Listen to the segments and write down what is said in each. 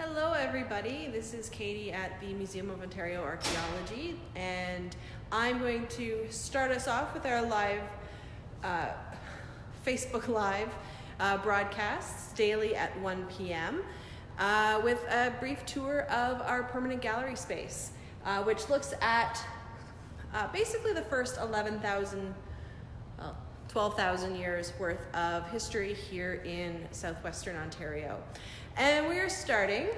Hello everybody, this is Katie at the Museum of Ontario Archaeology, and I'm going to start us off with our live Facebook Live broadcasts daily at 1 p.m. With a brief tour of our permanent gallery space, which looks at basically the first 12,000 years worth of history here in southwestern Ontario. And we are starting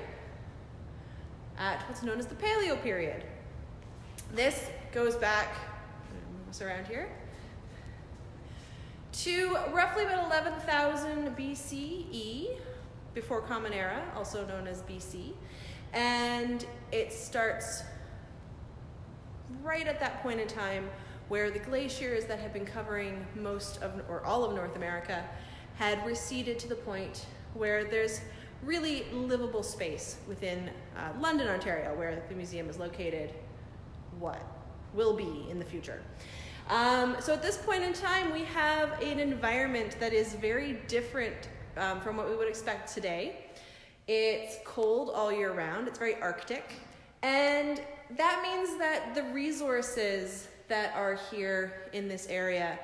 at what's known as the Paleo Period. This goes back, almost around here, to roughly about 11,000 BCE, before Common Era, also known as BC. And it starts right at that point in time where the glaciers that had been covering most of, or all of North America, had receded to the point where there's really livable space within London, Ontario, where the museum is located, what will be in the future. So at this point in time, we have an environment that is very different from what we would expect today. It's cold all year round, it's very Arctic, and that means that the resources that are here in this area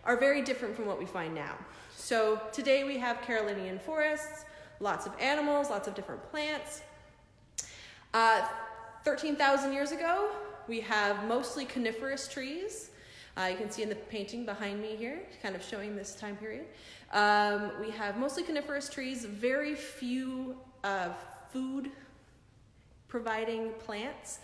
are very different from what we find now. So today we have Carolinian forests, lots of animals, lots of different plants. 13,000 years ago, we have mostly coniferous trees. You can see in the painting behind me here, kind of showing this time period. We have mostly coniferous trees, very few food providing plants.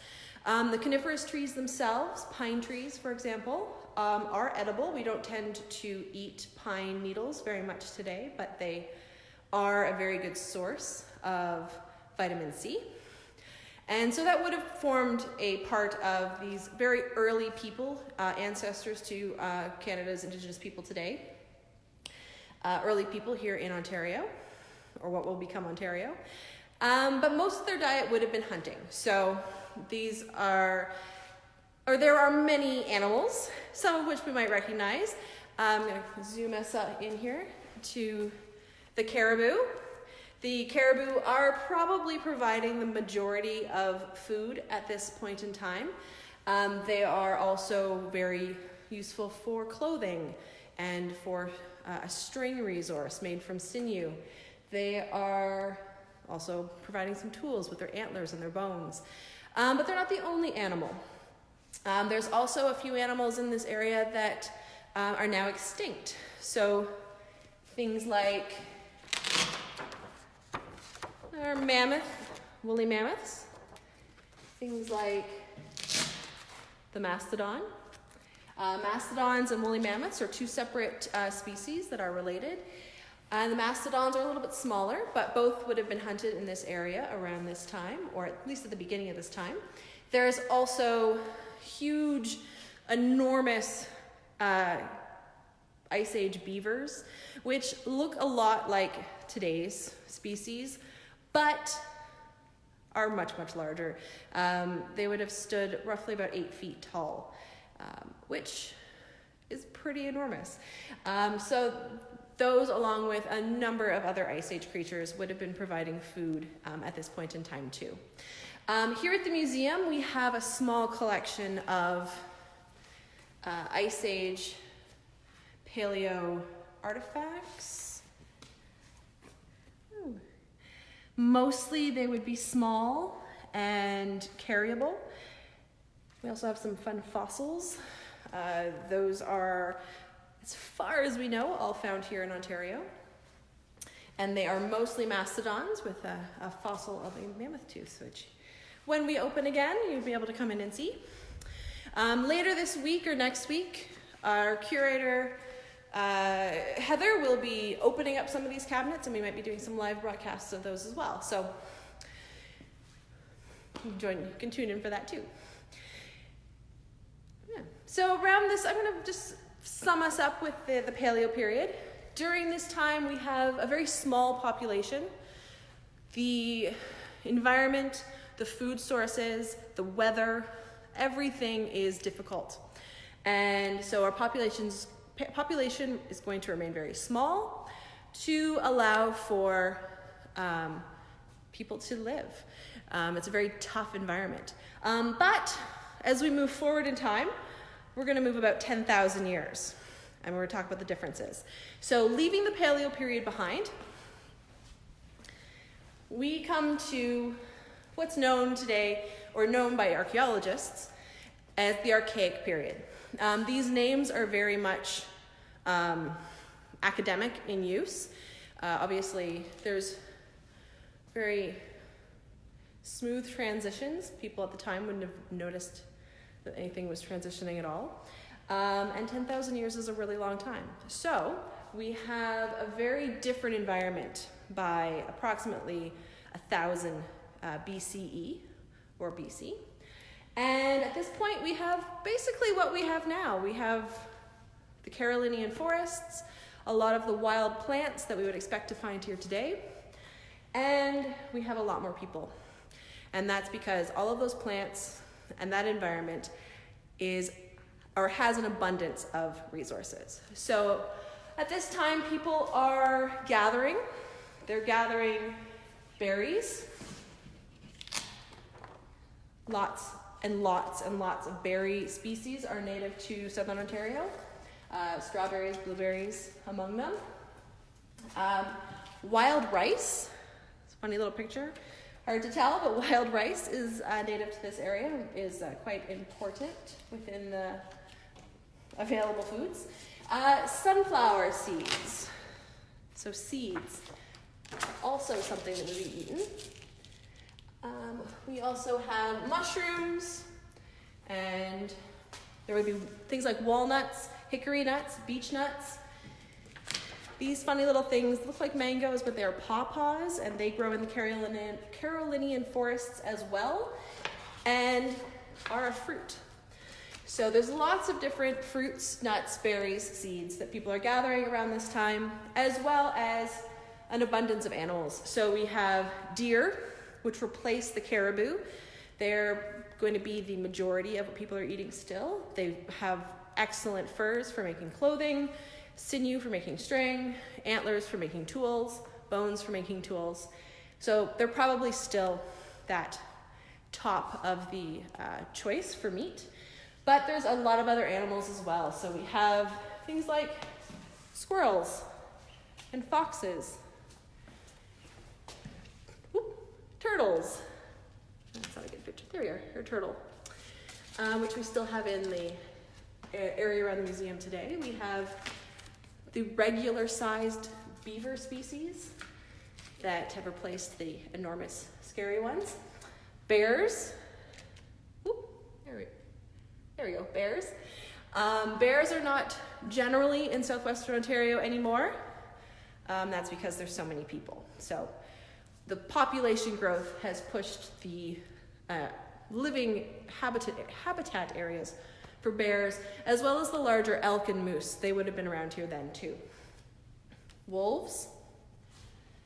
The coniferous trees themselves, pine trees, for example, are edible. We don't tend to eat pine needles very much today, but they are a very good source of vitamin C. And so that would have formed a part of these very early people, ancestors to Canada's Indigenous people today, early people here in Ontario, or what will become Ontario. But most of their diet would have been hunting. So these are, or there are many animals, some of which we might recognize. I'm going to zoom us in here to the caribou. The caribou are probably providing the majority of food at this point in time. They are also very useful for clothing and for a string resource made from sinew. They are also providing some tools with their antlers and their bones. But they're not the only animal. There's also a few animals in this area that are now extinct. So things like our woolly mammoths, things like the mastodon. Mastodons and woolly mammoths are two separate species that are related. The mastodons are a little bit smaller, but both would have been hunted in this area around this time, or at least at the beginning of this time. There's also huge, enormous Ice Age beavers, which look a lot like today's species, but are much, much larger. They would have stood roughly about 8 feet tall, which is pretty enormous. So those, along with a number of other Ice Age creatures, would have been providing food at this point in time too. Here at the museum, we have a small collection of Ice Age Paleo artifacts. Ooh. Mostly they would be small and carryable. We also have some fun fossils. Those are, as far as we know, all found here in Ontario. And they are mostly mastodons with a fossil of a mammoth tooth, which when we open again, you'll be able to come in and see. Later this week or next week, our curator, Heather, will be opening up some of these cabinets, and we might be doing some live broadcasts of those as well. So you can tune in for that too. Yeah. So around this, I'm going to just sum us up with the Paleo Period. During this time, we have a very small population. The environment, the food sources, the weather, everything is difficult. And so our population is going to remain very small to allow for people to live. It's a very tough environment. But as we move forward in time, we're going to move about 10,000 years. And we're going to talk about the differences. So leaving the Paleo period behind, we come to what's known today, or known by archaeologists, as the Archaic period. These names are very much academic in use. Obviously, there's very smooth transitions. People at the time wouldn't have noticed that anything was transitioning at all. And 10,000 years is a really long time. So we have a very different environment by approximately 1,000 BCE or BC. And at this point, we have basically what we have now. We have the Carolinian forests, a lot of the wild plants that we would expect to find here today, and we have a lot more people. And that's because all of those plants and that environment has an abundance of resources. So at this time, people are gathering. They're gathering berries. Lots and lots and lots of berry species are native to southern Ontario. Strawberries, blueberries among them. Wild rice, it's a funny little picture. Hard to tell, but wild rice is native to this area, is quite important within the available foods. Sunflower seeds, so seeds, also something that would be eaten. We also have mushrooms, and there would be things like walnuts, hickory nuts, beech nuts. These funny little things look like mangoes, but they're pawpaws, and they grow in the Carolinian forests as well, and are a fruit. So there's lots of different fruits, nuts, berries, seeds that people are gathering around this time, as well as an abundance of animals. So we have deer, which replace the caribou. They're going to be the majority of what people are eating still. They have excellent furs for making clothing, sinew for making string, antlers for making tools, bones for making tools. So they're probably still that top of the choice for meat. But there's a lot of other animals as well. So we have things like squirrels and foxes, turtles. That's not a good picture. There we are, a turtle, which we still have in the area around the museum today. We have the regular-sized beaver species that have replaced the enormous, scary ones. Bears. There we go, bears. Bears are not generally in southwestern Ontario anymore. That's because there's so many people. So the population growth has pushed the living habitat areas for bears, as well as the larger elk and moose. They would have been around here then too. Wolves,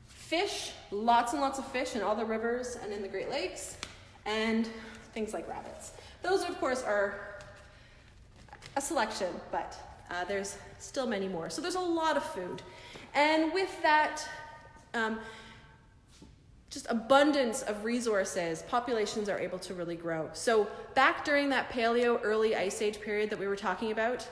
fish, lots and lots of fish in all the rivers and in the Great Lakes, and things like rabbits. Those, of course, are a selection, but there's still many more. So there's a lot of food. And with that, just abundance of resources, populations are able to really grow. So back during that Paleo early Ice Age period that we were talking about,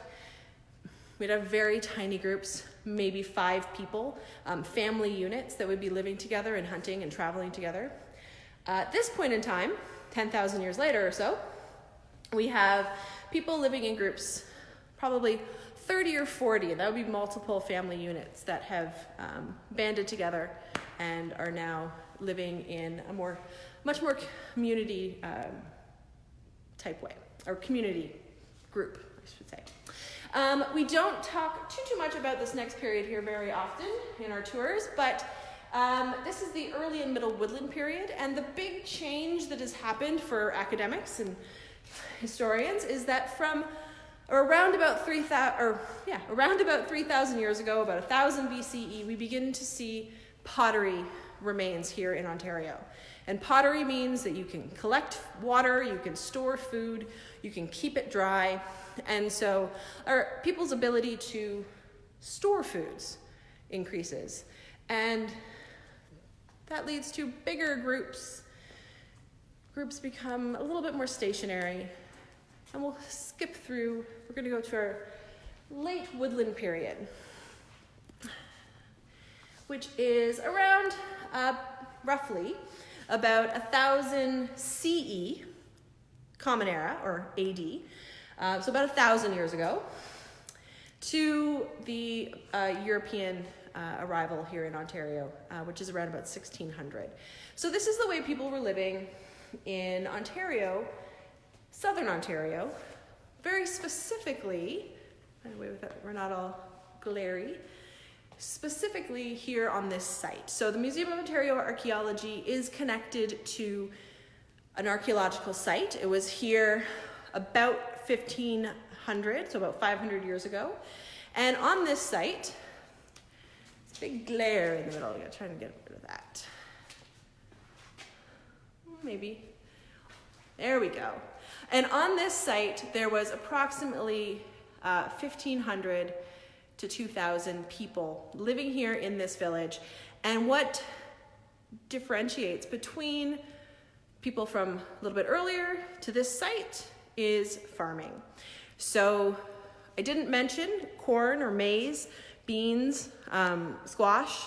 we'd have very tiny groups, maybe 5 people, family units that would be living together and hunting and traveling together. At this point in time, 10,000 years later or so, we have people living in groups, probably 30 or 40. That would be multiple family units that have banded together and are now living in a much more community type way, or community group, I should say. We don't talk too much about this next period here very often in our tours, but this is the early and middle Woodland period, and the big change that has happened for academics and historians is that from around about 3,000 years ago, about 1,000 BCE, we begin to see pottery remains here in Ontario. And pottery means that you can collect water, you can store food, you can keep it dry, and so our people's ability to store foods increases. And That leads to bigger groups. Groups become a little bit more stationary. And we'll skip through. We're going to go to our late Woodland period, which is around roughly about 1000 CE, Common Era, or AD, so about 1,000 years ago, to the European arrival here in Ontario, which is around about 1600. So this is the way people were living in Ontario, southern Ontario, very specifically, by the way, we're not all glary, specifically here on this site. So the Museum of Ontario Archaeology is connected to an archaeological site. It was here about 1500, so about 500 years ago. And on this site, it's a big glare in the middle. I'm gonna try and get rid of that. Maybe. There we go. And on this site, there was approximately 1,500 to 2,000 people living here in this village. And what differentiates between people from a little bit earlier to this site is farming. So I didn't mention corn or maize, beans, squash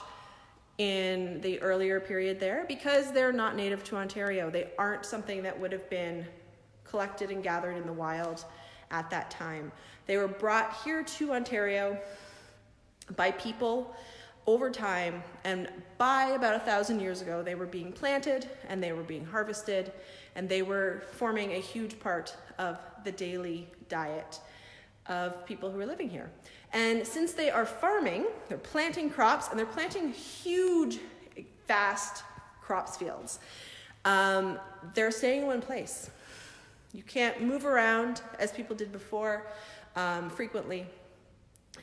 in the earlier period there because they're not native to Ontario. They aren't something that would have been collected and gathered in the wild at that time. They were brought here to Ontario by people over time, and by about 1,000 years ago, they were being planted and they were being harvested, and they were forming a huge part of the daily diet of people who are living here. And since they are farming, they're planting crops, and they're planting huge, vast crops fields. They're staying in one place. You can't move around as people did before frequently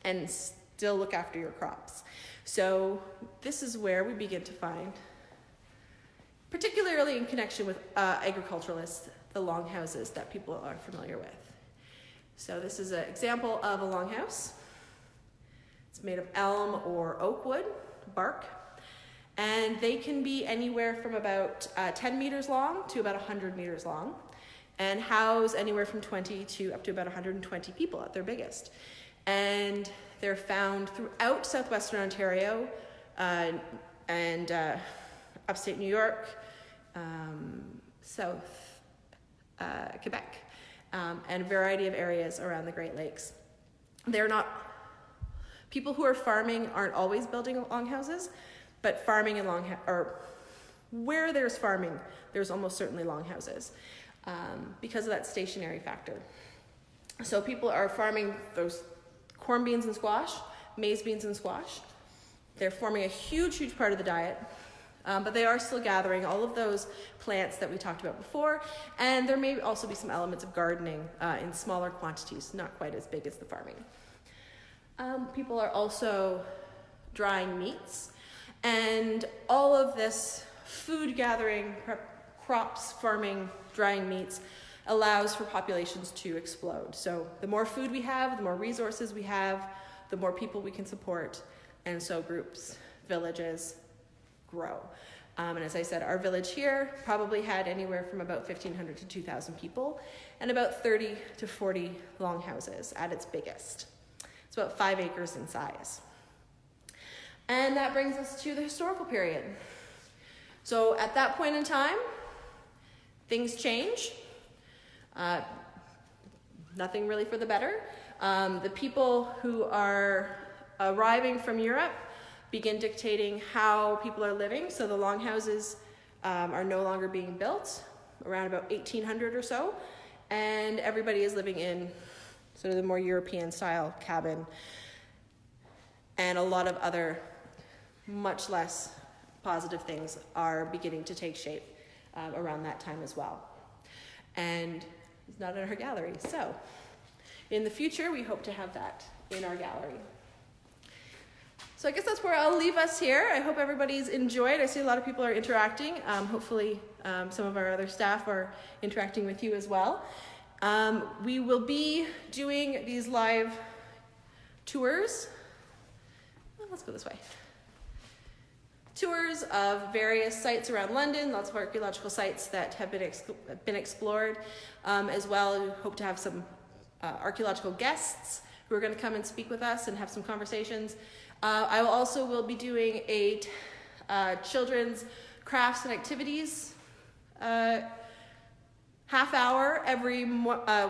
and still look after your crops. So this is where we begin to find, particularly in connection with agriculturalists, the longhouses that people are familiar with. So this is an example of a longhouse. It's made of elm or oak wood, bark, and they can be anywhere from about 10 meters long to about 100 meters long, and house anywhere from 20 to up to about 120 people at their biggest. And they're found throughout southwestern Ontario and upstate New York, south Quebec, and a variety of areas around the Great Lakes. They're not, people who are farming aren't always building longhouses, but farming and or where there's farming, there's almost certainly longhouses. Because of that stationary factor. So people are farming those corn beans and squash, maize beans and squash. They're forming a huge, huge part of the diet, but they are still gathering all of those plants that we talked about before, and there may also be some elements of gardening in smaller quantities, not quite as big as the farming. People are also drying meats, and all of this food gathering, crops, farming, drying meats allows for populations to explode. So the more food we have, the more resources we have, the more people we can support, and so groups, villages grow. And as I said, our village here probably had anywhere from about 1,500 to 2,000 people and about 30 to 40 longhouses at its biggest. It's about 5 acres in size. And that brings us to the historical period. So at that point in time, things change. Nothing really for the better. The people who are arriving from Europe begin dictating how people are living. So the longhouses are no longer being built around about 1800 or so. And everybody is living in sort of the more European style cabin. And a lot of other much less positive things are beginning to take shape around that time as well. And it's not in our gallery. So in the future, we hope to have that in our gallery. So I guess that's where I'll leave us here. I hope everybody's enjoyed. I see a lot of people are interacting. Hopefully some of our other staff are interacting with you as well. We will be doing these live tours. Well, let's go this way. tours of various sites around London, lots of archaeological sites that have been explored, as well. We hope to have some archaeological guests who are going to come and speak with us and have some conversations. I will be doing a children's crafts and activities half hour every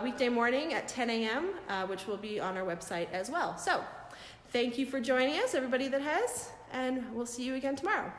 weekday morning at 10 a.m., which will be on our website as well. So thank you for joining us, everybody that has, and we'll see you again tomorrow.